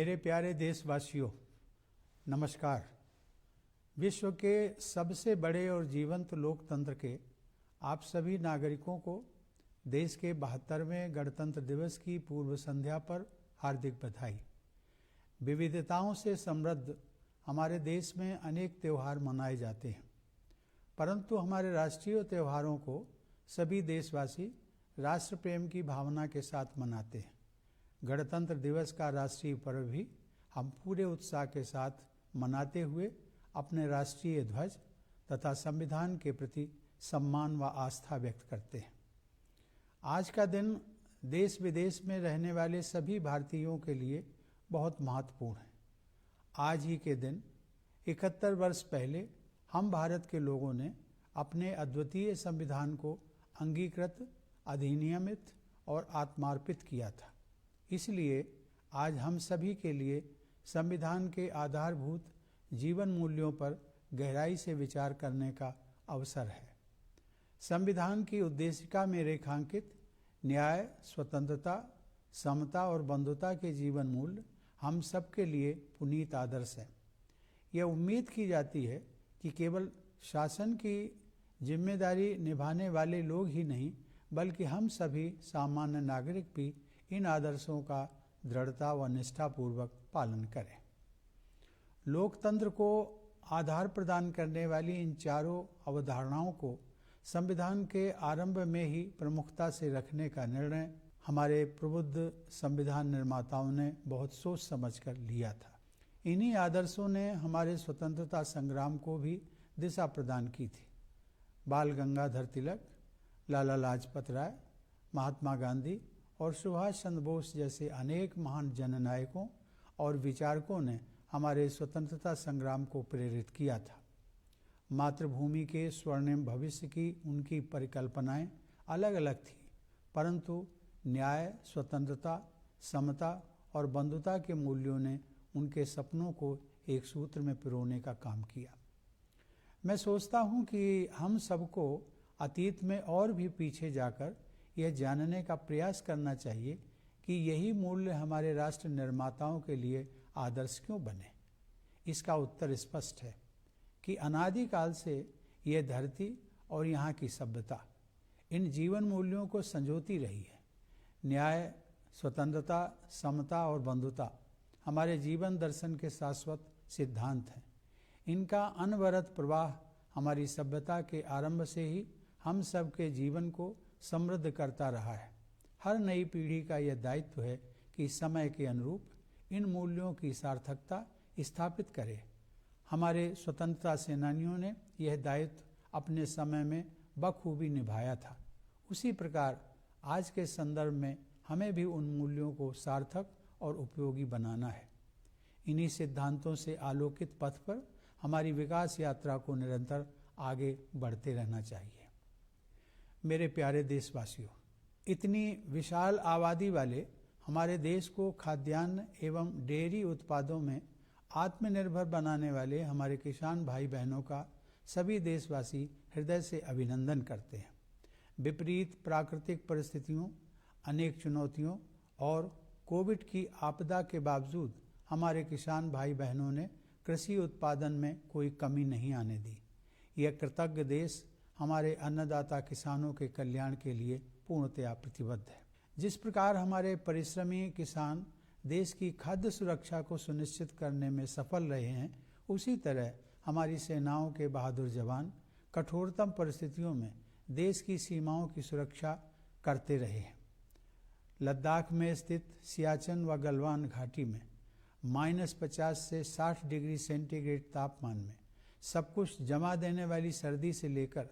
मेरे प्यारे देशवासियों, नमस्कार। विश्व के सबसे बड़े और जीवंत लोकतंत्र के आप सभी नागरिकों को देश के 72वें गणतंत्र दिवस की पूर्व संध्या पर हार्दिक बधाई। विविधताओं से समृद्ध हमारे देश में अनेक त्यौहार मनाए जाते हैं, परंतु हमारे राष्ट्रीय त्योहारों को सभी देशवासी राष्ट्र प्रेम की भावना के साथ मनाते हैं। गणतंत्र दिवस का राष्ट्रीय पर्व भी हम पूरे उत्साह के साथ मनाते हुए अपने राष्ट्रीय ध्वज तथा संविधान के प्रति सम्मान व आस्था व्यक्त करते हैं। आज का दिन देश विदेश में रहने वाले सभी भारतीयों के लिए बहुत महत्वपूर्ण है। आज ही के दिन 71 वर्ष पहले हम भारत के लोगों ने अपने अद्वितीय संविधान को अंगीकृत, अधिनियमित और आत्मार्पित किया था। इसलिए आज हम सभी के लिए संविधान के आधारभूत जीवन मूल्यों पर गहराई से विचार करने का अवसर है। संविधान की उद्देशिका में रेखांकित न्याय, स्वतंत्रता, समता और बंधुता के जीवन मूल्य हम सबके लिए पुनीत आदर्श हैं। यह उम्मीद की जाती है कि केवल शासन की जिम्मेदारी निभाने वाले लोग ही नहीं, बल्कि हम सभी सामान्य नागरिक भी इन आदर्शों का दृढ़ता व निष्ठापूर्वक पालन करें। लोकतंत्र को आधार प्रदान करने वाली इन चारों अवधारणाओं को संविधान के आरंभ में ही प्रमुखता से रखने का निर्णय हमारे प्रबुद्ध संविधान निर्माताओं ने बहुत सोच समझकर लिया था। इन्हीं आदर्शों ने हमारे स्वतंत्रता संग्राम को भी दिशा प्रदान की थी। बाल गंगाधर तिलक, लाला लाजपत राय, महात्मा गांधी और सुभाष चंद्र बोस जैसे अनेक महान जननायकों और विचारकों ने हमारे स्वतंत्रता संग्राम को प्रेरित किया था। मातृभूमि के स्वर्णिम भविष्य की उनकी परिकल्पनाएं अलग अलग थीं, परंतु न्याय, स्वतंत्रता, समता और बंधुता के मूल्यों ने उनके सपनों को एक सूत्र में पिरोने का काम किया। मैं सोचता हूं कि हम सबको अतीत में और भी पीछे जाकर यह जानने का प्रयास करना चाहिए कि यही मूल्य हमारे राष्ट्र निर्माताओं के लिए आदर्श क्यों बने। इसका उत्तर स्पष्ट है कि अनादिकाल से यह धरती और यहाँ की सभ्यता इन जीवन मूल्यों को संजोती रही है। न्याय, स्वतंत्रता, समता और बंधुता हमारे जीवन दर्शन के शाश्वत सिद्धांत हैं। इनका अनवरत प्रवाह हमारी सभ्यता के आरंभ से ही हम सबके जीवन को समृद्ध करता रहा है। हर नई पीढ़ी का यह दायित्व है कि समय के अनुरूप इन मूल्यों की सार्थकता स्थापित करे। हमारे स्वतंत्रता सेनानियों ने यह दायित्व अपने समय में बखूबी निभाया था। उसी प्रकार आज के संदर्भ में हमें भी उन मूल्यों को सार्थक और उपयोगी बनाना है। इन्हीं सिद्धांतों से आलोकित पथ पर हमारी विकास यात्रा को निरंतर आगे बढ़ते रहना चाहिए। मेरे प्यारे देशवासियों, इतनी विशाल आबादी वाले हमारे देश को खाद्यान्न एवं डेयरी उत्पादों में आत्मनिर्भर बनाने वाले हमारे किसान भाई बहनों का सभी देशवासी हृदय से अभिनंदन करते हैं। विपरीत प्राकृतिक परिस्थितियों, अनेक चुनौतियों और कोविड की आपदा के बावजूद हमारे किसान भाई बहनों ने कृषि उत्पादन में कोई कमी नहीं आने दी। यह कृतज्ञ देश हमारे अन्नदाता किसानों के कल्याण के लिए पूर्णतया प्रतिबद्ध है। जिस प्रकार हमारे परिश्रमी किसान देश की खाद्य सुरक्षा को सुनिश्चित करने में सफल रहे हैं, उसी तरह हमारी सेनाओं के बहादुर जवान कठोरतम परिस्थितियों में देश की सीमाओं की सुरक्षा करते रहे हैं। लद्दाख में स्थित सियाचिन व गलवान घाटी में -50 से 60 डिग्री सेंटीग्रेड तापमान में सब कुछ जमा देने वाली सर्दी से लेकर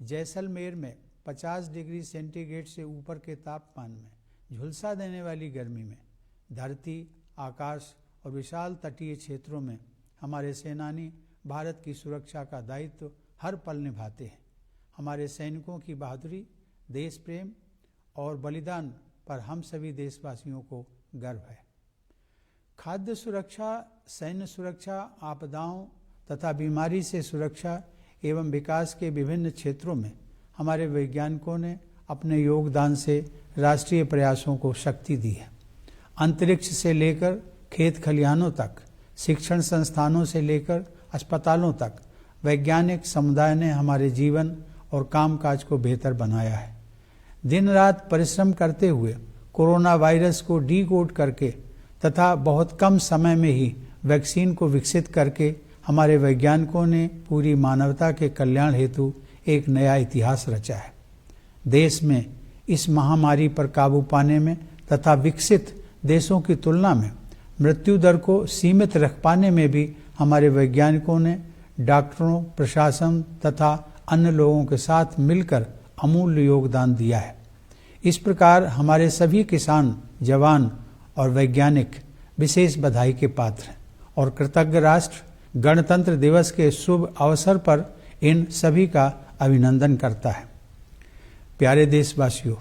जैसलमेर में 50 डिग्री सेंटीग्रेड से ऊपर के तापमान में झुलसा देने वाली गर्मी में धरती, आकाश और विशाल तटीय क्षेत्रों में हमारे सेनानी भारत की सुरक्षा का दायित्व हर पल निभाते हैं। हमारे सैनिकों की बहादुरी, देश प्रेम और बलिदान पर हम सभी देशवासियों को गर्व है। खाद्य सुरक्षा, सैन्य सुरक्षा, आपदाओं तथा बीमारी से सुरक्षा एवं विकास के विभिन्न क्षेत्रों में हमारे वैज्ञानिकों ने अपने योगदान से राष्ट्रीय प्रयासों को शक्ति दी है। अंतरिक्ष से लेकर खेत खलिहानों तक, शिक्षण संस्थानों से लेकर अस्पतालों तक वैज्ञानिक समुदाय ने हमारे जीवन और कामकाज को बेहतर बनाया है। दिन रात परिश्रम करते हुए कोरोना वायरस को डीकोड करके तथा बहुत कम समय में ही वैक्सीन को विकसित करके हमारे वैज्ञानिकों ने पूरी मानवता के कल्याण हेतु एक नया इतिहास रचा है। देश में इस महामारी पर काबू पाने में तथा विकसित देशों की तुलना में मृत्यु दर को सीमित रख पाने में भी हमारे वैज्ञानिकों ने डॉक्टरों, प्रशासन तथा अन्य लोगों के साथ मिलकर अमूल्य योगदान दिया है। इस प्रकार हमारे सभी किसान, जवान और वैज्ञानिक विशेष बधाई के पात्र हैं और कृतज्ञ राष्ट्र गणतंत्र दिवस के शुभ अवसर पर इन सभी का अभिनंदन करता है। प्यारे देशवासियों,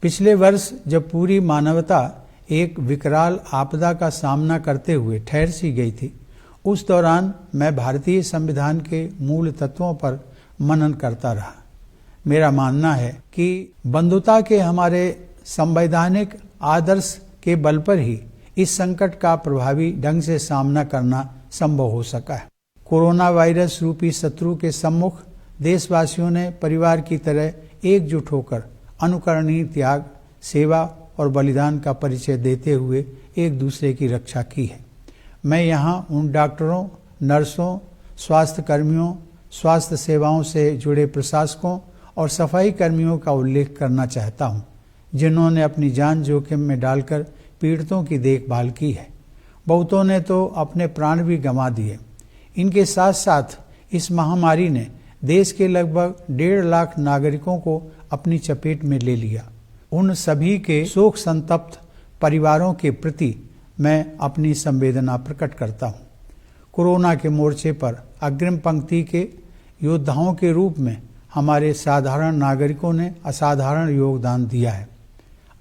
पिछले वर्ष जब पूरी मानवता एक विकराल आपदा का सामना करते हुए ठहर सी गई थी, उस दौरान मैं भारतीय संविधान के मूल तत्वों पर मनन करता रहा। मेरा मानना है कि बंधुता के हमारे संवैधानिक आदर्श के बल पर ही इस संकट का प्रभावी ढंग से सामना करना संभव हो सका है। कोरोना वायरस रूपी शत्रु के सम्मुख देशवासियों ने परिवार की तरह एकजुट होकर अनुकरणीय त्याग, सेवा और बलिदान का परिचय देते हुए एक दूसरे की रक्षा की है। मैं यहाँ उन डॉक्टरों, नर्सों, स्वास्थ्य कर्मियों, स्वास्थ्य सेवाओं से जुड़े प्रशासकों और सफाई कर्मियों का उल्लेख करना चाहता हूँ, जिन्होंने अपनी जान जोखिम में डालकर पीड़ितों की देखभाल की है। बहुतों ने तो अपने प्राण भी गंवा दिए। इनके साथ साथ इस महामारी ने देश के लगभग 1.5 लाख नागरिकों को अपनी चपेट में ले लिया। उन सभी के शोक संतप्त परिवारों के प्रति मैं अपनी संवेदना प्रकट करता हूँ। कोरोना के मोर्चे पर अग्रिम पंक्ति के योद्धाओं के रूप में हमारे साधारण नागरिकों ने असाधारण योगदान दिया है।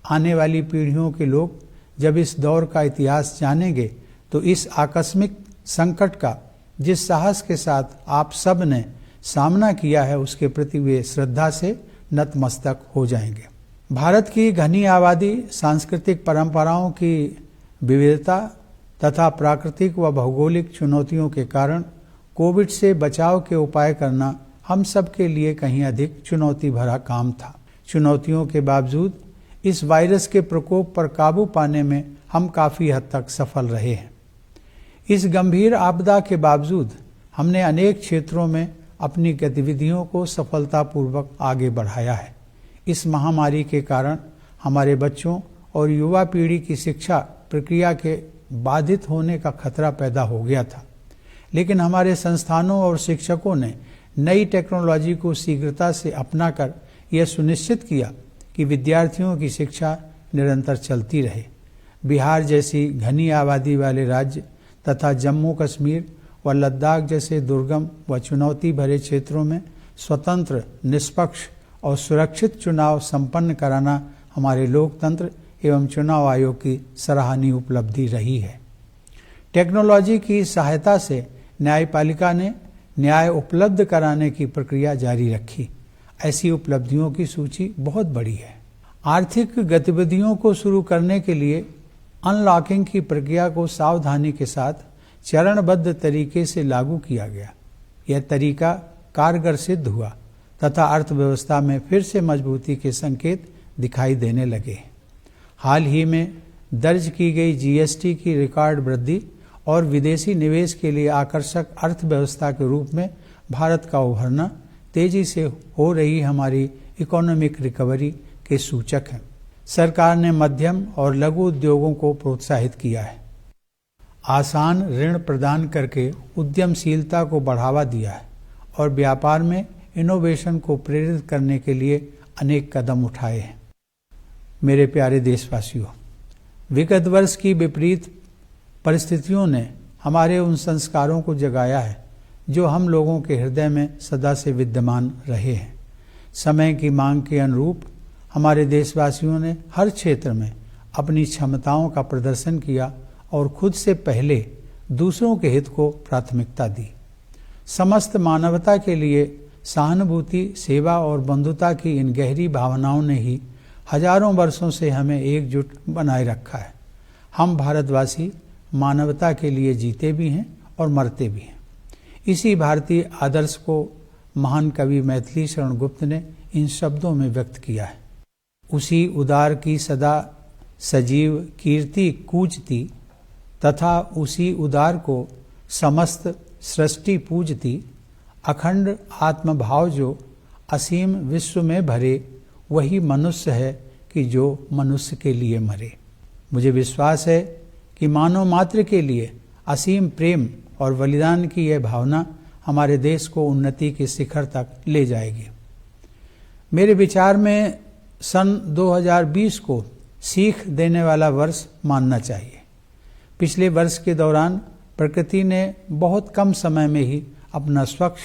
आने वाली पीढ़ियों के लोग जब इस दौर का इतिहास जानेंगे तो इस आकस्मिक संकट का जिस साहस के साथ आप सब ने सामना किया है, उसके प्रति वे श्रद्धा से नतमस्तक हो जाएंगे। भारत की घनी आबादी, सांस्कृतिक परंपराओं की विविधता तथा प्राकृतिक व भौगोलिक चुनौतियों के कारण कोविड से बचाव के उपाय करना हम सब के लिए कहीं अधिक चुनौती भरा काम था। चुनौतियों के बावजूद इस वायरस के प्रकोप पर काबू पाने में हम काफ़ी हद तक सफल रहे हैं। इस गंभीर आपदा के बावजूद हमने अनेक क्षेत्रों में अपनी गतिविधियों को सफलतापूर्वक आगे बढ़ाया है। इस महामारी के कारण हमारे बच्चों और युवा पीढ़ी की शिक्षा प्रक्रिया के बाधित होने का खतरा पैदा हो गया था, लेकिन हमारे संस्थानों और शिक्षकों ने नई टेक्नोलॉजी को शीघ्रता से अपनाकर यह सुनिश्चित किया कि विद्यार्थियों की शिक्षा निरंतर चलती रहे। बिहार जैसी घनी आबादी वाले राज्य तथा जम्मू कश्मीर व लद्दाख जैसे दुर्गम व चुनौती भरे क्षेत्रों में स्वतंत्र, निष्पक्ष और सुरक्षित चुनाव संपन्न कराना हमारे लोकतंत्र एवं चुनाव आयोग की सराहनीय उपलब्धि रही है। टेक्नोलॉजी की सहायता से न्यायपालिका ने न्याय उपलब्ध कराने की प्रक्रिया जारी रखी। ऐसी उपलब्धियों की सूची बहुत बड़ी है। आर्थिक गतिविधियों को शुरू करने के लिए अनलॉकिंग की प्रक्रिया को सावधानी के साथ चरणबद्ध तरीके से लागू किया गया। यह तरीका कारगर सिद्ध हुआ तथा अर्थव्यवस्था में फिर से मजबूती के संकेत दिखाई देने लगे। हाल ही में दर्ज की गई जीएसटी की रिकॉर्ड वृद्धि और विदेशी निवेश के लिए आकर्षक अर्थव्यवस्था के रूप में भारत का उभरना तेजी से हो रही हमारी इकोनॉमिक रिकवरी के सूचक हैं। सरकार ने मध्यम और लघु उद्योगों को प्रोत्साहित किया है, आसान ऋण प्रदान करके उद्यमशीलता को बढ़ावा दिया है और व्यापार में इनोवेशन को प्रेरित करने के लिए अनेक कदम उठाए हैं। मेरे प्यारे देशवासियों, विगत वर्ष की विपरीत परिस्थितियों ने हमारे उन संस्कारों को जगाया है जो हम लोगों के हृदय में सदा से विद्यमान रहे हैं। समय की मांग के अनुरूप हमारे देशवासियों ने हर क्षेत्र में अपनी क्षमताओं का प्रदर्शन किया और खुद से पहले दूसरों के हित को प्राथमिकता दी। समस्त मानवता के लिए सहानुभूति, सेवा और बंधुता की इन गहरी भावनाओं ने ही हजारों वर्षों से हमें एकजुट बनाए रखा है। हम भारतवासी मानवता के लिए जीते भी हैं और मरते भी हैं। इसी भारतीय आदर्श को महान कवि मैथिली शरण गुप्त ने इन शब्दों में व्यक्त किया है। उसी उदार की सदा सजीव कीर्ति कूजती, तथा उसी उदार को समस्त सृष्टि पूजती। अखंड आत्मभाव जो असीम विश्व में भरे, वही मनुष्य है कि जो मनुष्य के लिए मरे। मुझे विश्वास है कि मानव मात्र के लिए असीम प्रेम और बलिदान की यह भावना हमारे देश को उन्नति के शिखर तक ले जाएगी। मेरे विचार में सन 2020 को सीख देने वाला वर्ष मानना चाहिए। पिछले वर्ष के दौरान प्रकृति ने बहुत कम समय में ही अपना स्वच्छ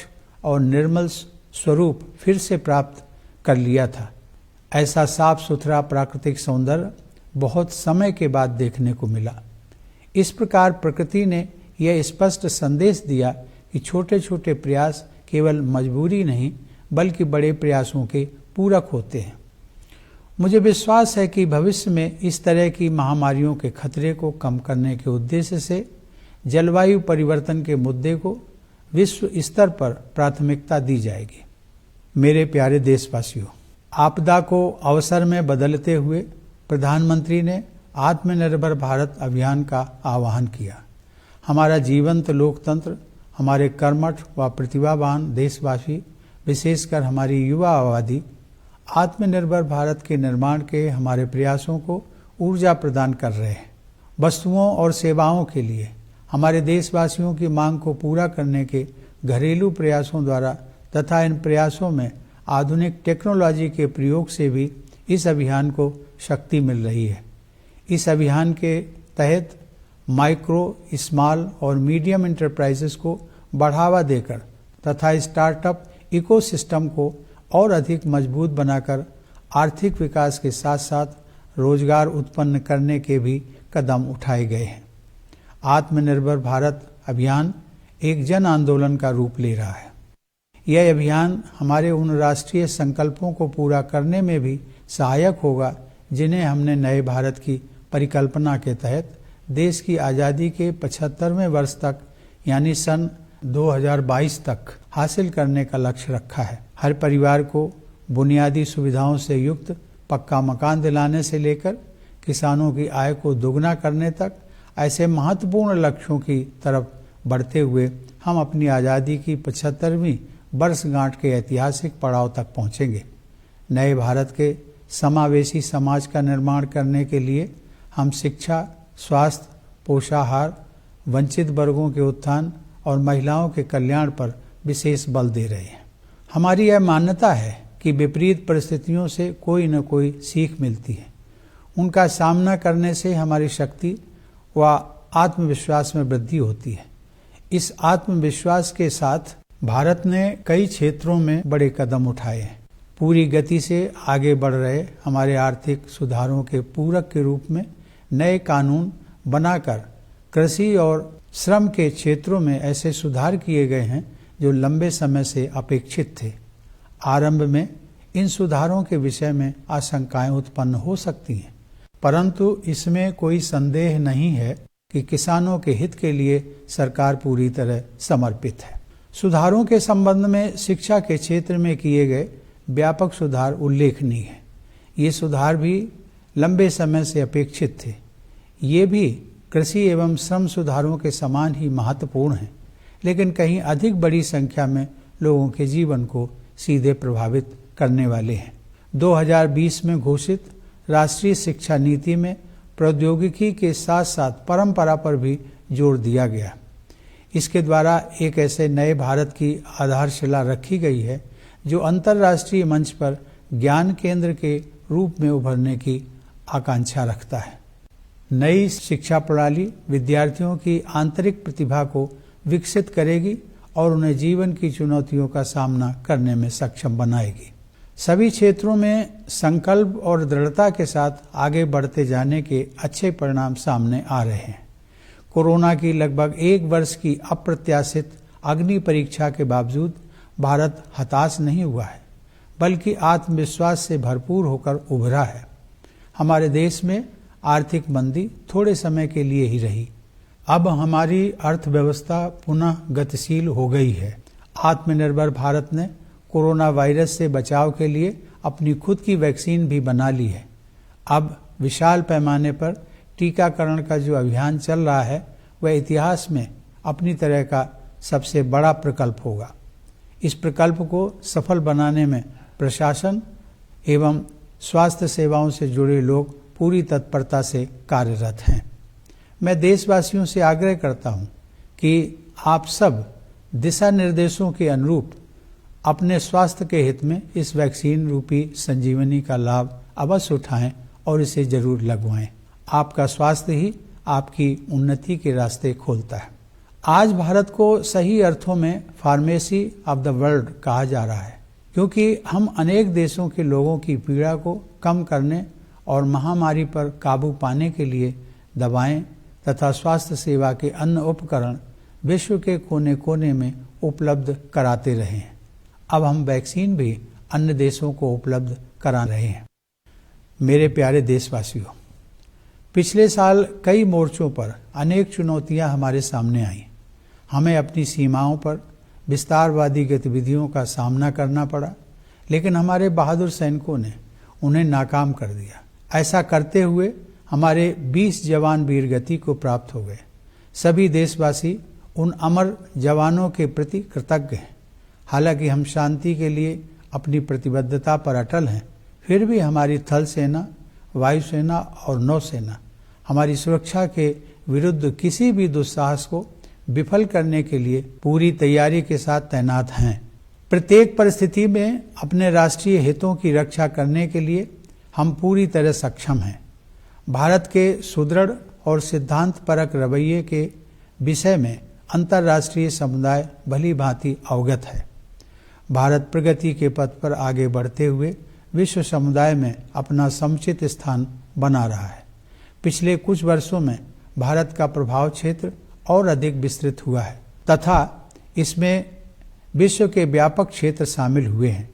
और निर्मल स्वरूप फिर से प्राप्त कर लिया था। ऐसा साफ सुथरा प्राकृतिक सौंदर्य बहुत समय के बाद देखने को मिला। इस प्रकार प्रकृति ने यह स्पष्ट संदेश दिया कि छोटे छोटे प्रयास केवल मजबूरी नहीं बल्कि बड़े प्रयासों के पूरक होते हैं। मुझे विश्वास है कि भविष्य में इस तरह की महामारियों के खतरे को कम करने के उद्देश्य से जलवायु परिवर्तन के मुद्दे को विश्व स्तर पर प्राथमिकता दी जाएगी। मेरे प्यारे देशवासियों, आपदा को अवसर में बदलते हुए प्रधानमंत्री ने आत्मनिर्भर भारत अभियान का आह्वान किया। हमारा जीवंत लोकतंत्र, हमारे कर्मठ व प्रतिभावान देशवासी, विशेषकर हमारी युवा आबादी आत्मनिर्भर भारत के निर्माण के हमारे प्रयासों को ऊर्जा प्रदान कर रहे हैं। वस्तुओं और सेवाओं के लिए हमारे देशवासियों की मांग को पूरा करने के घरेलू प्रयासों द्वारा तथा इन प्रयासों में आधुनिक टेक्नोलॉजी के प्रयोग से भी इस अभियान को शक्ति मिल रही है। इस अभियान के तहत माइक्रो, स्मॉल और मीडियम एंटरप्राइजेस को बढ़ावा देकर तथा स्टार्टअप इकोसिस्टम को और अधिक मजबूत बनाकर आर्थिक विकास के साथ साथ रोजगार उत्पन्न करने के भी कदम उठाए गए हैं। आत्मनिर्भर भारत अभियान एक जन आंदोलन का रूप ले रहा है। यह अभियान हमारे उन राष्ट्रीय संकल्पों को पूरा करने में भी सहायक होगा जिन्हें हमने नए भारत की परिकल्पना के तहत देश की आज़ादी के 75वें वर्ष तक यानी सन 2022 तक हासिल करने का लक्ष्य रखा है। हर परिवार को बुनियादी सुविधाओं से युक्त पक्का मकान दिलाने से लेकर किसानों की आय को दोगुना करने तक ऐसे महत्वपूर्ण लक्ष्यों की तरफ बढ़ते हुए हम अपनी आज़ादी की 75वीं वर्षगांठ के ऐतिहासिक पड़ाव तक पहुंचेंगे। नए भारत के समावेशी समाज का निर्माण करने के लिए हम शिक्षा, स्वास्थ्य, पोषाहार, वंचित वर्गों के उत्थान और महिलाओं के कल्याण पर विशेष बल दे रहे हैं। हमारी यह मान्यता है कि विपरीत परिस्थितियों से कोई न कोई सीख मिलती है। उनका सामना करने से हमारी शक्ति व आत्मविश्वास में वृद्धि होती है। इस आत्मविश्वास के साथ भारत ने कई क्षेत्रों में बड़े कदम उठाए हैं। पूरी गति से आगे बढ़ रहे हमारे आर्थिक सुधारों के पूरक के रूप में नए कानून बनाकर कृषि और श्रम के क्षेत्रों में ऐसे सुधार किए गए हैं जो लंबे समय से अपेक्षित थे। आरंभ में इन सुधारों के विषय में आशंकाएं उत्पन्न हो सकती हैं, परंतु इसमें कोई संदेह नहीं है कि किसानों के हित के लिए सरकार पूरी तरह समर्पित है। सुधारों के संबंध में शिक्षा के क्षेत्र में किए गए व्यापक सुधार उल्लेखनीय है। ये सुधार भी लंबे समय से अपेक्षित थे। ये भी कृषि एवं श्रम सुधारों के समान ही महत्वपूर्ण हैं, लेकिन कहीं अधिक बड़ी संख्या में लोगों के जीवन को सीधे प्रभावित करने वाले हैं। 2020 में घोषित राष्ट्रीय शिक्षा नीति में प्रौद्योगिकी के साथ साथ परंपरा पर भी जोर दिया गया। इसके द्वारा एक ऐसे नए भारत की आधारशिला रखी गई है जो अंतर्राष्ट्रीय मंच पर ज्ञान केंद्र के रूप में उभरने की आकांक्षा रखता है। नई शिक्षा प्रणाली विद्यार्थियों की आंतरिक प्रतिभा को विकसित करेगी और उन्हें जीवन की चुनौतियों का सामना करने में सक्षम बनाएगी। सभी क्षेत्रों में संकल्प और दृढ़ता के साथ आगे बढ़ते जाने के अच्छे परिणाम सामने आ रहे हैं। कोरोना की लगभग 1 वर्ष की अप्रत्याशित अग्नि परीक्षा के बावजूद भारत हताश नहीं हुआ है, बल्कि आत्मविश्वास से भरपूर होकर उभरा है। हमारे देश में आर्थिक मंदी थोड़े समय के लिए ही रही, अब हमारी अर्थव्यवस्था पुनः गतिशील हो गई है। आत्मनिर्भर भारत ने कोरोना वायरस से बचाव के लिए अपनी खुद की वैक्सीन भी बना ली है। अब विशाल पैमाने पर टीकाकरण का जो अभियान चल रहा है वह इतिहास में अपनी तरह का सबसे बड़ा प्रकल्प होगा। इस प्रकल्प को सफल बनाने में प्रशासन एवं स्वास्थ्य सेवाओं से जुड़े लोग पूरी तत्परता से कार्यरत हैं। मैं देशवासियों से आग्रह करता हूं कि आप सब दिशा निर्देशों के अनुरूप अपने स्वास्थ्य के हित में इस वैक्सीन रूपी संजीवनी का लाभ अवश्य उठाएं और इसे जरूर लगवाएं। आपका स्वास्थ्य ही आपकी उन्नति के रास्ते खोलता है। आज भारत को सही अर्थों में फार्मेसी ऑफ द वर्ल्ड कहा जा रहा है, क्योंकि हम अनेक देशों के लोगों की पीड़ा को कम करने और महामारी पर काबू पाने के लिए दवाएं तथा स्वास्थ्य सेवा के अन्य उपकरण विश्व के कोने कोने में उपलब्ध कराते रहे हैं। अब हम वैक्सीन भी अन्य देशों को उपलब्ध करा रहे हैं। मेरे प्यारे देशवासियों, पिछले साल कई मोर्चों पर अनेक चुनौतियां हमारे सामने आईं। हमें अपनी सीमाओं पर विस्तारवादी गतिविधियों का सामना करना पड़ा, लेकिन हमारे बहादुर सैनिकों ने उन्हें नाकाम कर दिया। ऐसा करते हुए हमारे 20 जवान वीर गति को प्राप्त हो गए। सभी देशवासी उन अमर जवानों के प्रति कृतज्ञ हैं। हालांकि हम शांति के लिए अपनी प्रतिबद्धता पर अटल हैं, फिर भी हमारी थल सेना, वायुसेना और नौसेना हमारी सुरक्षा के विरुद्ध किसी भी दुस्साहस को विफल करने के लिए पूरी तैयारी के साथ तैनात हैं। प्रत्येक परिस्थिति में अपने राष्ट्रीय हितों की रक्षा करने के लिए हम पूरी तरह सक्षम हैं। भारत के सुदृढ़ और सिद्धांत परक रवैये के विषय में अंतर्राष्ट्रीय समुदाय भली भांति अवगत है। भारत प्रगति के पथ पर आगे बढ़ते हुए विश्व समुदाय में अपना समुचित स्थान बना रहा है। पिछले कुछ वर्षों में भारत का प्रभाव क्षेत्र और अधिक विस्तृत हुआ है तथा इसमें विश्व के व्यापक क्षेत्र शामिल हुए हैं।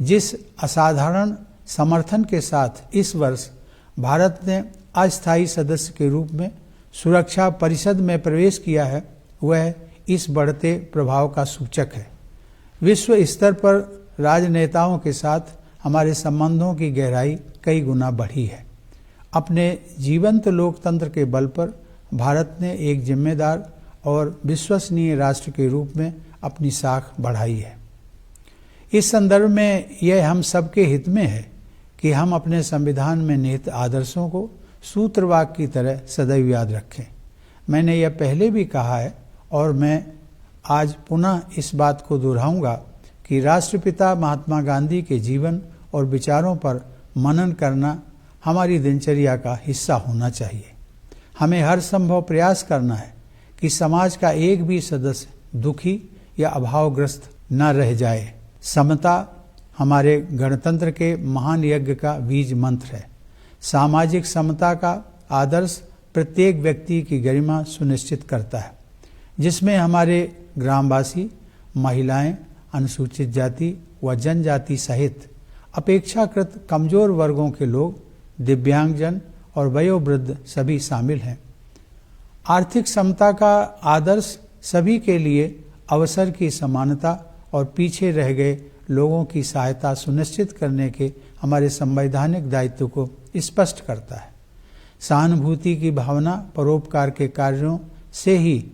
जिस असाधारण समर्थन के साथ इस वर्ष भारत ने अस्थायी सदस्य के रूप में सुरक्षा परिषद में प्रवेश किया है, वह इस बढ़ते प्रभाव का सूचक है। विश्व स्तर पर राजनेताओं के साथ हमारे संबंधों की गहराई कई गुना बढ़ी है। अपने जीवंत लोकतंत्र के बल पर भारत ने एक जिम्मेदार और विश्वसनीय राष्ट्र के रूप में अपनी साख बढ़ाई है। इस संदर्भ में यह हम सबके हित में है कि हम अपने संविधान में निहित आदर्शों को सूत्रवाक्य की तरह सदैव याद रखें। मैंने यह पहले भी कहा है और मैं आज पुनः इस बात को दोहराऊंगा कि राष्ट्रपिता महात्मा गांधी के जीवन और विचारों पर मनन करना हमारी दिनचर्या का हिस्सा होना चाहिए। हमें हर संभव प्रयास करना है कि समाज का एक भी सदस्य दुखी या अभावग्रस्त न रह जाए। समता हमारे गणतंत्र के महान यज्ञ का बीज मंत्र है। सामाजिक समता का आदर्श प्रत्येक व्यक्ति की गरिमा सुनिश्चित करता है, जिसमें हमारे ग्रामवासी, महिलाएं, अनुसूचित जाति व जनजाति सहित अपेक्षाकृत कमजोर वर्गों के लोग, दिव्यांगजन और वयोवृद्ध सभी शामिल हैं। आर्थिक समता का आदर्श सभी के लिए अवसर की समानता और पीछे रह गए लोगों की सहायता सुनिश्चित करने के हमारे संवैधानिक दायित्व को स्पष्ट करता है। सहानुभूति की भावना परोपकार के कार्यों से ही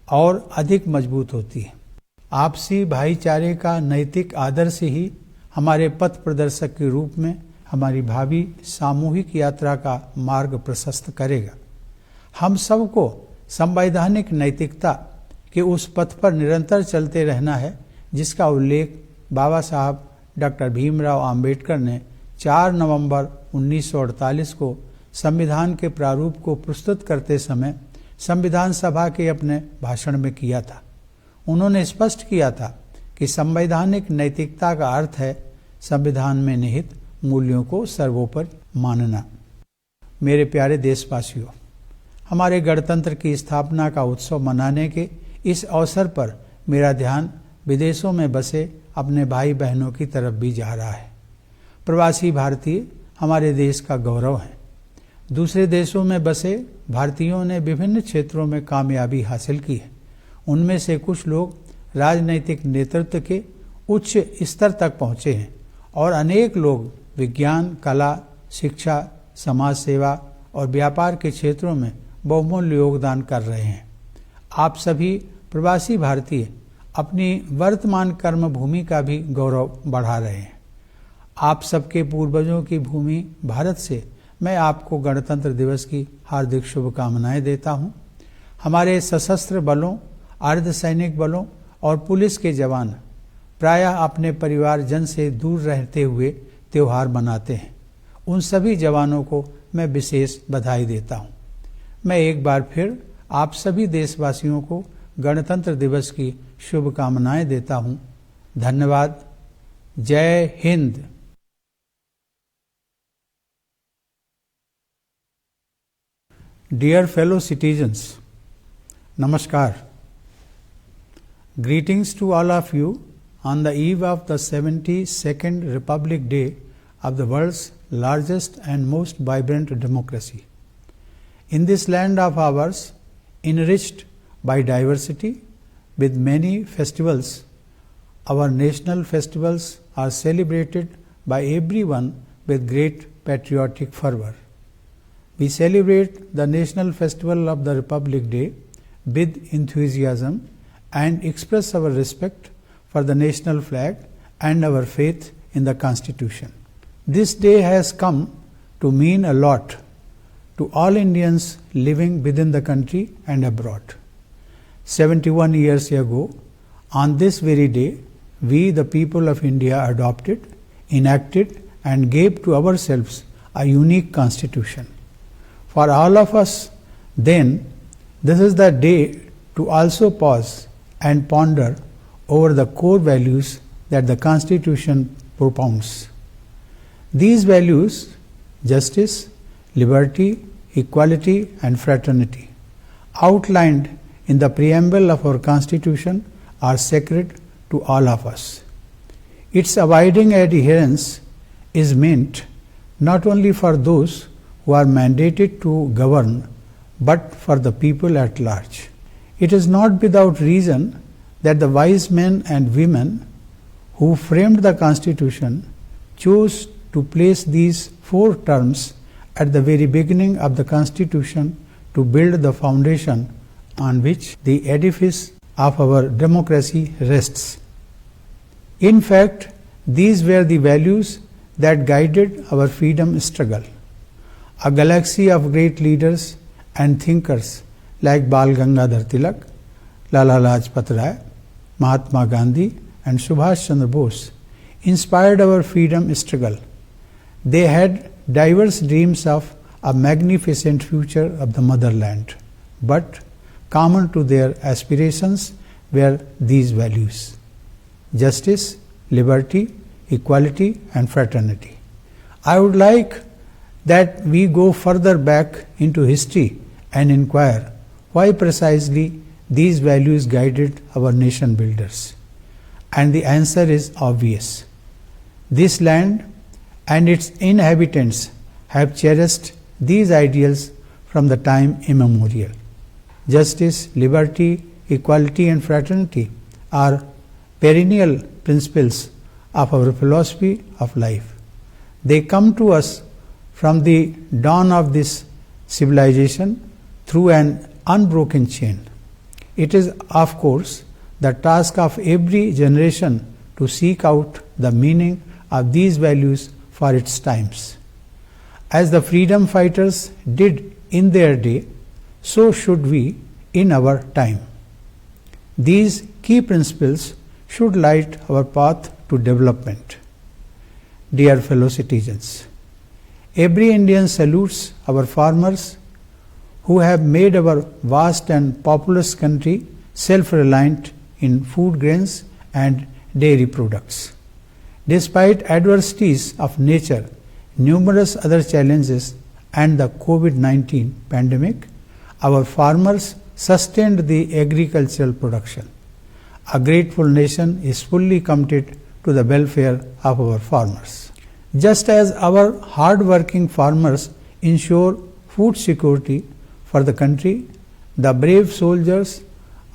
और अधिक मजबूत होती है। आपसी भाईचारे का नैतिक आदर्श ही हमारे पथ प्रदर्शक के रूप में हमारी भावी सामूहिक यात्रा का मार्ग प्रशस्त करेगा। हम सबको संवैधानिक नैतिकता के उस पथ पर निरंतर चलते रहना है जिसका उल्लेख बाबा साहब डॉक्टर भीमराव अंबेडकर ने 4 नवंबर 1948 को संविधान के प्रारूप को प्रस्तुत करते समय संविधान सभा के अपने भाषण में किया था। उन्होंने स्पष्ट किया था कि संवैधानिक नैतिकता का अर्थ है संविधान में निहित मूल्यों को सर्वोपरि मानना। मेरे प्यारे देशवासियों, हमारे गणतंत्र की स्थापना का उत्सव मनाने के इस अवसर पर मेरा ध्यान विदेशों में बसे अपने भाई बहनों की तरफ भी जा रहा है। प्रवासी भारतीय हमारे देश का गौरव है। दूसरे देशों में बसे भारतीयों ने विभिन्न क्षेत्रों में कामयाबी हासिल की है। उनमें से कुछ लोग राजनैतिक नेतृत्व के उच्च स्तर तक पहुँचे हैं और अनेक लोग विज्ञान, कला, शिक्षा, समाज सेवा और व्यापार के क्षेत्रों में बहुमूल्य योगदान कर रहे हैं। आप सभी प्रवासी भारतीय अपनी वर्तमान कर्मभूमि का भी गौरव बढ़ा रहे हैं। आप सबके पूर्वजों की भूमि भारत से मैं आपको गणतंत्र दिवस की हार्दिक शुभकामनाएं देता हूं। हमारे सशस्त्र बलों, अर्धसैनिक बलों और पुलिस के जवान प्रायः अपने परिवारजन से दूर रहते हुए त्यौहार मनाते हैं। उन सभी जवानों को मैं विशेष बधाई देता हूं। मैं एक बार फिर आप सभी देशवासियों को गणतंत्र दिवस की शुभकामनाएं देता हूं। धन्यवाद। जय Hind. Dear fellow citizens, Namaskar. Greetings to all of you on the eve of the 72nd Republic Day of the world's largest and most vibrant democracy. In this land of ours, enriched by diversity with many festivals, our national festivals are celebrated by everyone with great patriotic fervor. We celebrate the National Festival of the Republic Day with enthusiasm and express our respect for the national flag and our faith in the Constitution. This day has come to mean a lot to all Indians living within the country and abroad. 71 years ago, on this very day, we, the people of India, adopted, enacted, and gave to ourselves a unique constitution. For all of us, then, this is the day to also pause and ponder over the core values that the Constitution propounds. These values, justice, liberty, equality, and fraternity, outlined in the preamble of our Constitution, are sacred to all of us. Its abiding adherence is meant not only for those who are mandated to govern, but for the people at large. It is not without reason that the wise men and women who framed the Constitution chose to place these 4 terms at the very beginning of the Constitution to build the foundation on which the edifice of our democracy rests. In fact, these were the values that guided our freedom struggle. A galaxy of great leaders and thinkers like Bal Gangadhar Tilak, Lala Lajpat Rai, Mahatma Gandhi, and Subhash Chandra Bose inspired our freedom struggle. They had diverse dreams of a magnificent future of the motherland, but common to their aspirations were these values: justice, liberty, equality, and fraternity. I would like that we go further back into history and inquire why precisely these values guided our nation builders. And the answer is obvious. This land and its inhabitants have cherished these ideals from the time immemorial. Justice, liberty, equality, and fraternity are perennial principles of our philosophy of life. They come to us from the dawn of this civilization through an unbroken chain. It is, of course, the task of every generation to seek out the meaning of these values for its times. As the freedom fighters did in their day, so should we in our time. These key principles should light our path to development. Dear fellow citizens, every Indian salutes our farmers who have made our vast and populous country self-reliant in food grains and dairy products. Despite adversities of nature, numerous other challenges, and the COVID-19 pandemic, our farmers sustained the agricultural production. A grateful nation is fully committed to the welfare of our farmers. Just as our hard-working farmers ensure food security for the country, the brave soldiers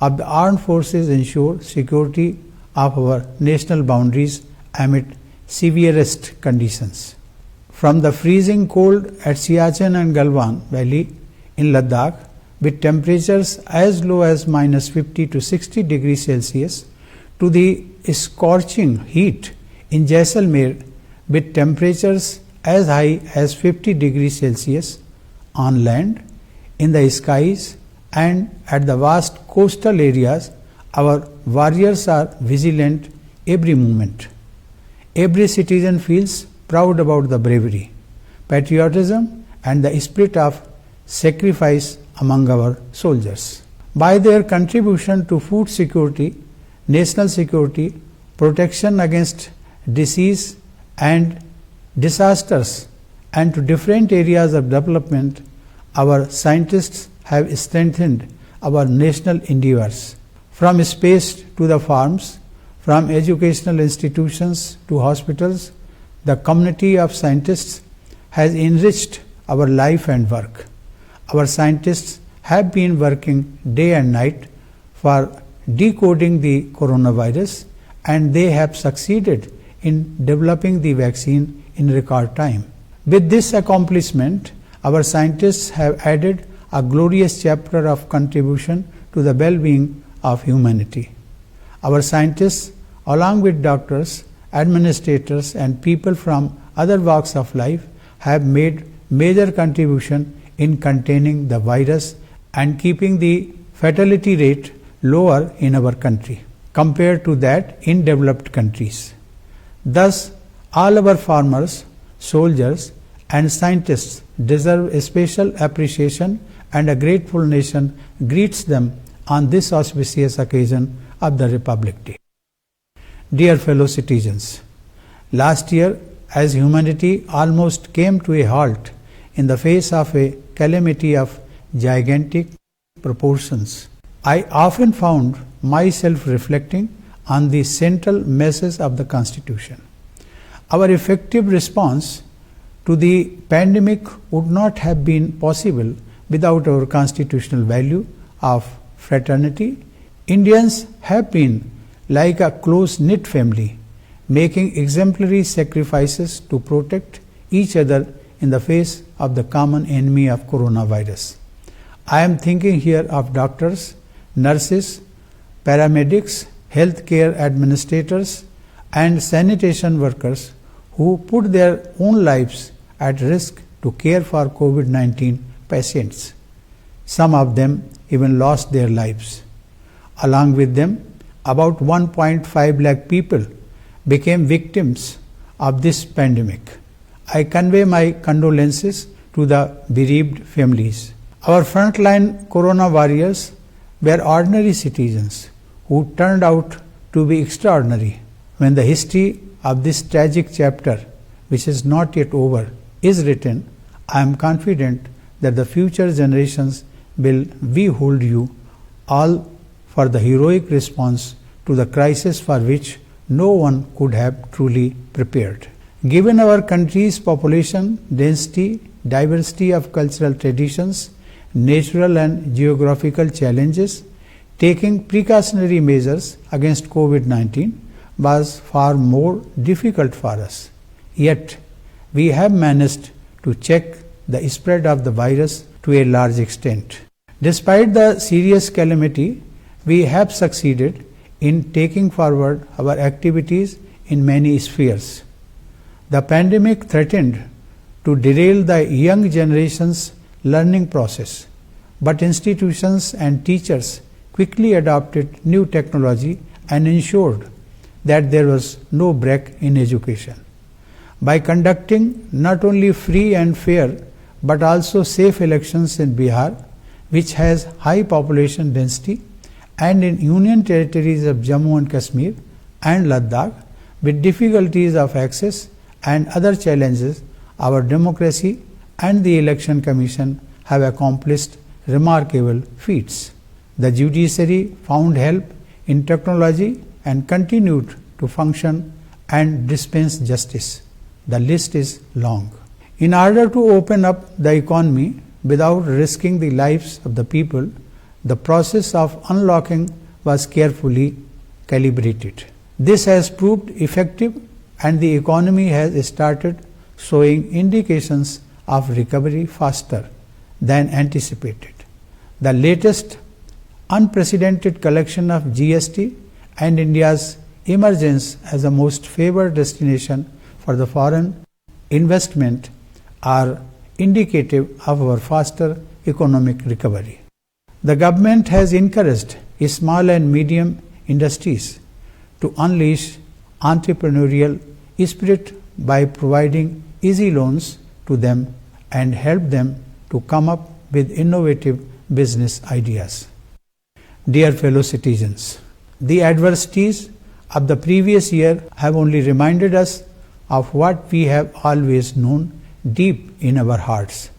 of the armed forces ensure security of our national boundaries amid severest conditions. From the freezing cold at Siachen and Galwan Valley in Ladakh, with temperatures as low as minus 50 to 60 degrees Celsius, to the scorching heat in Jaisalmer with temperatures as high as 50 degrees Celsius on land, in the skies, and at the vast coastal areas, our warriors are vigilant every moment. Every citizen feels proud about the bravery, patriotism, and the spirit of sacrifice among our soldiers. By their contribution to food security, national security, protection against disease and disasters, and to different areas of development, our scientists have strengthened our national endeavors. From space to the farms, from educational institutions to hospitals, the community of scientists has enriched our life and work. Our scientists have been working day and night for decoding the coronavirus, and they have succeeded in developing the vaccine in record time. With this accomplishment, our scientists have added a glorious chapter of contribution to the well-being of humanity. Our scientists, along with doctors, administrators, and people from other walks of life, have made major contribution in containing the virus and keeping the fatality rate lower in our country compared to that in developed countries. Thus, all our farmers, soldiers, and scientists deserve a special appreciation, and a grateful nation greets them on this auspicious occasion of the Republic Day. Dear fellow citizens, last year, as humanity almost came to a halt in the face of a calamity of gigantic proportions, I often found myself reflecting on the central message of the Constitution. Our effective response to the pandemic would not have been possible without our constitutional value of fraternity. Indians have been like a close-knit family, making exemplary sacrifices to protect each other in the face of the common enemy of coronavirus. I am thinking here of doctors, nurses, paramedics, healthcare administrators, and sanitation workers who put their own lives at risk to care for COVID-19 patients. Some of them even lost their lives. Along with them, about 1.5 lakh people became victims of this pandemic. I convey my condolences to the bereaved families. Our frontline corona warriors were ordinary citizens who turned out to be extraordinary. When the history of this tragic chapter, which is not yet over, is written, I am confident that the future generations will behold you all for the heroic response to the crisis for which no one could have truly prepared. Given our country's population density, diversity of cultural traditions, natural and geographical challenges, taking precautionary measures against COVID-19 was far more difficult for us. Yet, we have managed to check the spread of the virus to a large extent. Despite the serious calamity, we have succeeded in taking forward our activities in many spheres. The pandemic threatened to derail the young generation's learning process, but institutions and teachers quickly adopted new technology and ensured that there was no break in education. By conducting not only free and fair but also safe elections in Bihar, which has high population density, and in union territories of Jammu and Kashmir and Ladakh, with difficulties of access and other challenges, our democracy and the Election Commission have accomplished remarkable feats. The judiciary found help in technology and continued to function and dispense justice. The list is long. In order to open up the economy without risking the lives of the people, the process of unlocking was carefully calibrated. This has proved effective and the economy has started showing indications of recovery faster than anticipated. The latest unprecedented collection of GST and India's emergence as a most favored destination for the foreign investment are indicative of our faster economic recovery. The government has encouraged small and medium industries to unleash entrepreneurial spirit by providing easy loans to them and help them to come up with innovative business ideas. Dear fellow citizens, the adversities of the previous year have only reminded us of what we have always known deep in our hearts,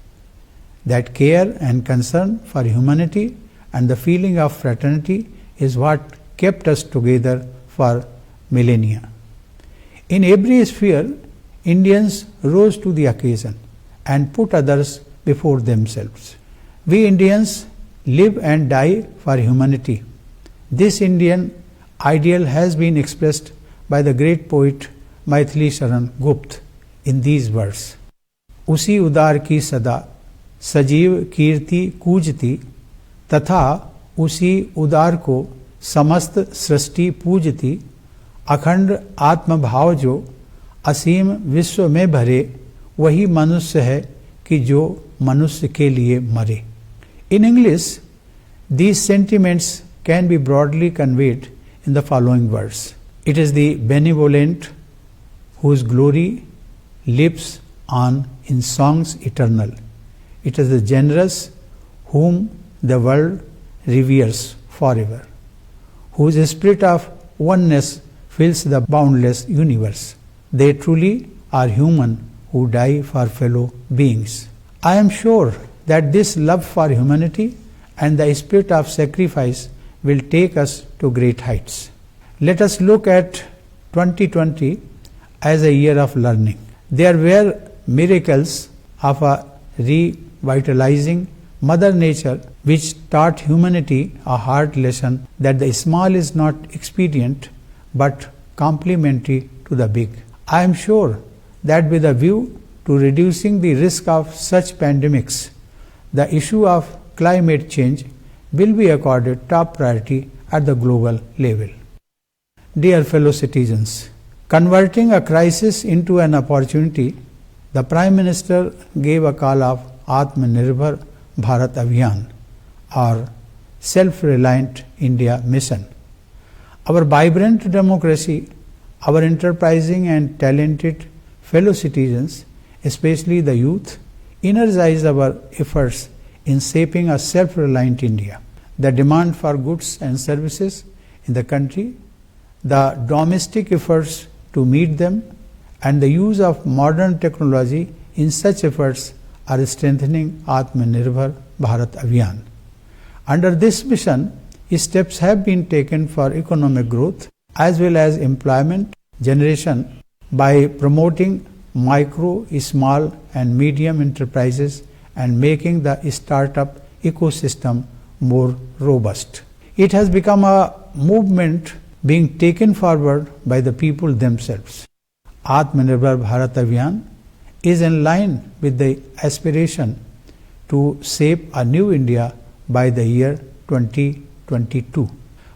that care and concern for humanity and the feeling of fraternity is what kept us together for millennia. In every sphere, Indians rose to the occasion and put others before themselves. We Indians live and die for humanity. This Indian ideal has been expressed by the great poet Maithili Sharan Gupta in these words: उसी उदार की सदा सजीव कीर्ति कूजती, तथा उसी उदार को समस्त सृष्टि पूजती, अखंड आत्मभाव जो असीम विश्व में भरे, वही मनुष्य है कि जो मनुष्य के लिए मरे. In English, these sentiments can be broadly conveyed in the following words. It is the benevolent whose glory lives on in songs eternal. It is the generous whom the world reveres forever, whose spirit of oneness fills the boundless universe. They truly are human who die for fellow beings. I am sure that this love for humanity and the spirit of sacrifice will take us to great heights. Let us look at 2020 as a year of learning. There were miracles of a revitalizing Mother Nature which taught humanity a hard lesson that the small is not expedient but complementary to the big. I am sure that with a view to reducing the risk of such pandemics, the issue of climate change will be accorded top priority at the global level. Dear fellow citizens, converting a crisis into an opportunity, the Prime Minister gave a call of Atmanirbhar Bharat Abhiyan, or Self-Reliant India Mission. Our vibrant democracy, our enterprising and talented fellow citizens, especially the youth, energize our efforts in shaping a self-reliant India. The demand for goods and services in the country, the domestic efforts to meet them, and the use of modern technology in such efforts are strengthening Atmanirbhar Bharat Abhiyan. Under this mission, steps have been taken for economic growth as well as employment generation by promoting micro, small and medium enterprises and making the startup ecosystem more robust. It has become a movement being taken forward by the people themselves. Atmanirbhar Bharat Abhiyan is in line with the aspiration to shape a new India by the year 2022,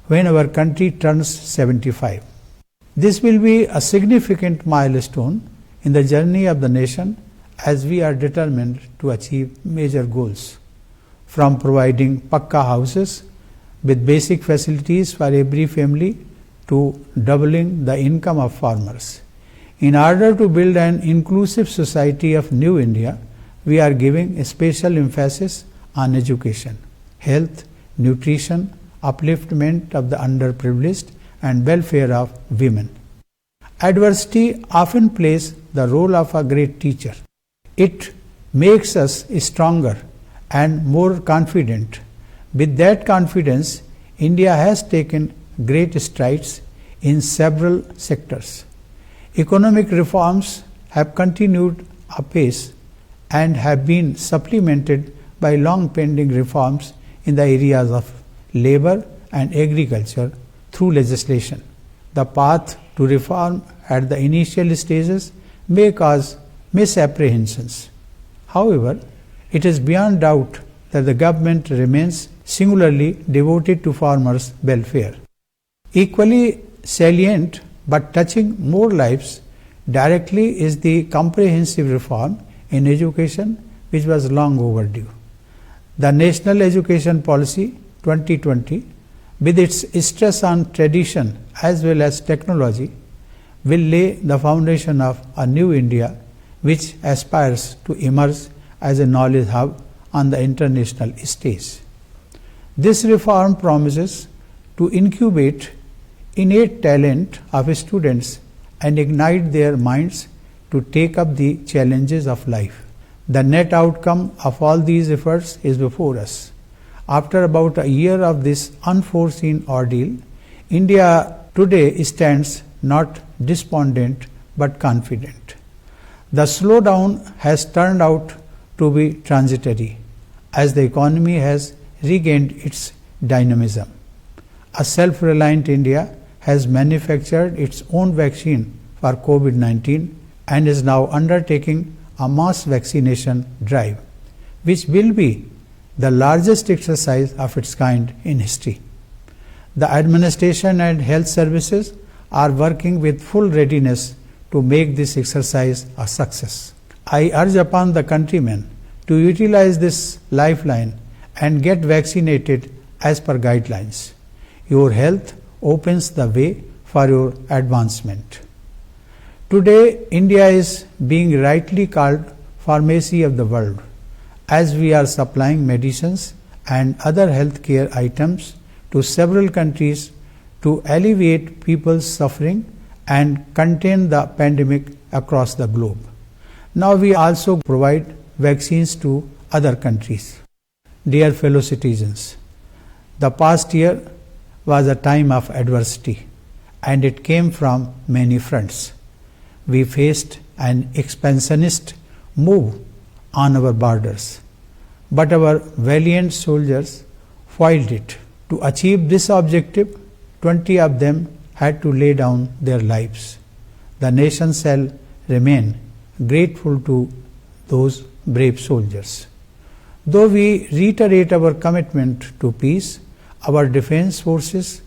when our country turns 75. This will be a significant milestone in the journey of the nation as we are determined to achieve major goals, from providing Pakka houses with basic facilities for every family to doubling the income of farmers. In order to build an inclusive society of New India, we are giving a special emphasis on education, health, nutrition, upliftment of the underprivileged, and welfare of women. Adversity often plays the role of a great teacher. It makes us stronger and more confident. With that confidence, India has taken great strides in several sectors. Economic reforms have continued apace and have been supplemented by long pending reforms in the areas of labor and agriculture through legislation. The path to reform at the initial stages may cause misapprehensions. However, it is beyond doubt that the government remains singularly devoted to farmers' welfare. Equally salient but touching more lives directly is the comprehensive reform in education which was long overdue. The National Education Policy 2020, with its stress on tradition as well as technology, will lay the foundation of a new India which aspires to emerge as a knowledge hub on the international stage. This reform promises to incubate innate talent of students and ignite their minds to take up the challenges of life. The net outcome of all these efforts is before us. After about a year of this unforeseen ordeal, India today stands not despondent but confident. The slowdown has turned out to be transitory as the economy has regained its dynamism. A self-reliant India has manufactured its own vaccine for COVID-19 and is now undertaking a mass vaccination drive, which will be the largest exercise of its kind in history. The administration and health services are working with full readiness to make this exercise a success. I urge upon the countrymen to utilize this lifeline and get vaccinated as per guidelines. Your health opens the way for your advancement. Today, India is being rightly called pharmacy of the world, as we are supplying medicines and other healthcare items to several countries to alleviate people's suffering and contain the pandemic across the globe. Now we also provide vaccines to other countries. Dear fellow citizens, the past year was a time of adversity, and it came from many fronts. We faced an expansionist move on our borders, but our valiant soldiers foiled it. To achieve this objective, 20 of them had to lay down their lives. The nation shall remain grateful to those brave soldiers. Though we reiterate our commitment to peace, our defense forces,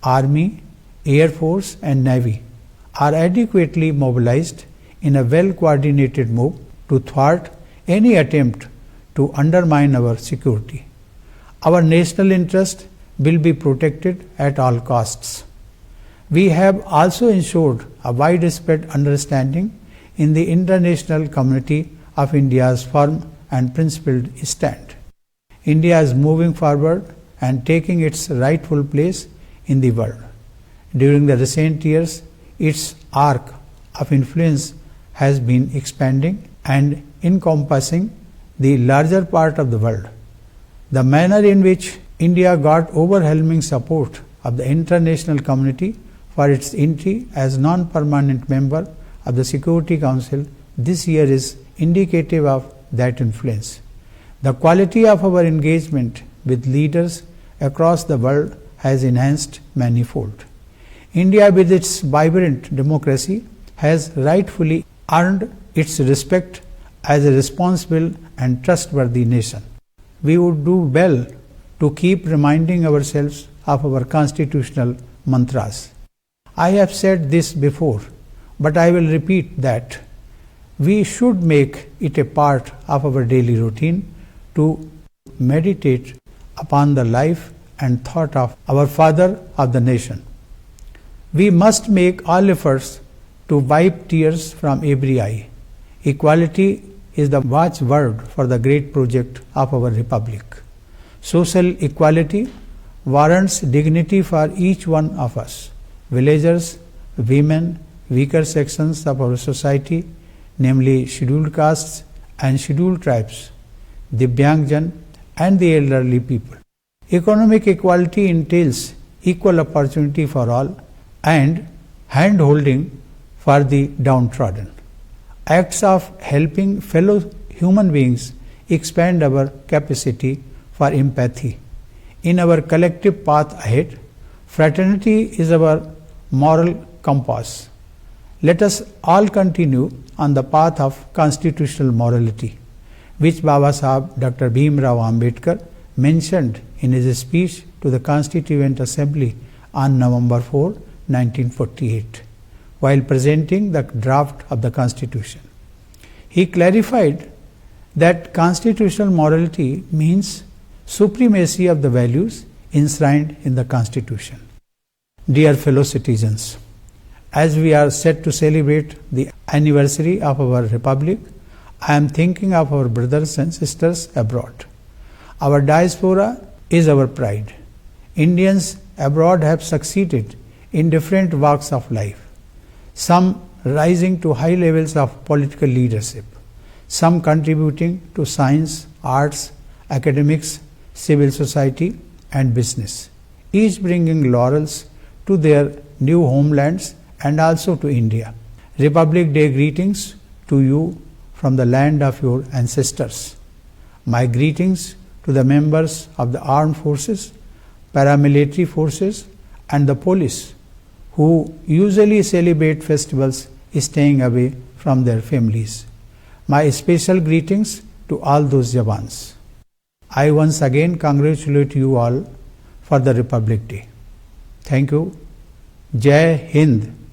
Army, Air Force and Navy are adequately mobilized in a well-coordinated move to thwart any attempt to undermine our security. Our national interest will be protected at all costs. We have also ensured a widespread understanding in the international community of India's firm and principled stand. India is moving forward and taking its rightful place in the world. During the recent years, its arc of influence has been expanding and encompassing the larger part of the world. The manner in which India got overwhelming support of the international community for its entry as non-permanent member of the Security Council this year is indicative of that influence. The quality of our engagement with leaders across the world has enhanced manifold. India, with its vibrant democracy, has rightfully earned its respect as a responsible and trustworthy nation. We would do well to keep reminding ourselves of our constitutional mantras. I have said this before, but I will repeat that we should make it a part of our daily routine to meditate upon the life and thought of our father of the nation. We must make all efforts to wipe tears from every eye. Equality is the watchword for the great project of our republic. Social equality warrants dignity for each one of us. Villagers, women, weaker sections of our society, namely scheduled castes and scheduled tribes, Divyangjan and the elderly people. Economic equality entails equal opportunity for all and hand-holding for the downtrodden. Acts of helping fellow human beings expand our capacity for empathy. In our collective path ahead, fraternity is our moral compass. Let us all continue on the path of constitutional morality, which Baba Sahib Dr. Bhim Rao Ambedkar mentioned in his speech to the Constituent Assembly on November 4, 1948, while presenting the draft of the Constitution. He clarified that constitutional morality means supremacy of the values enshrined in the Constitution. Dear fellow citizens, as we are set to celebrate the anniversary of our Republic, I am thinking of our brothers and sisters abroad. Our diaspora is our pride. Indians abroad have succeeded in different walks of life, some rising to high levels of political leadership, some contributing to science, arts, academics, civil society, and business, each bringing laurels to their new homelands and also to India. Republic Day greetings to you from the land of your ancestors. My greetings to the members of the armed forces, paramilitary forces, and the police who usually celebrate festivals staying away from their families. My special greetings to all those Jawans. I once again congratulate you all for the Republic Day. Thank you. Jai Hind.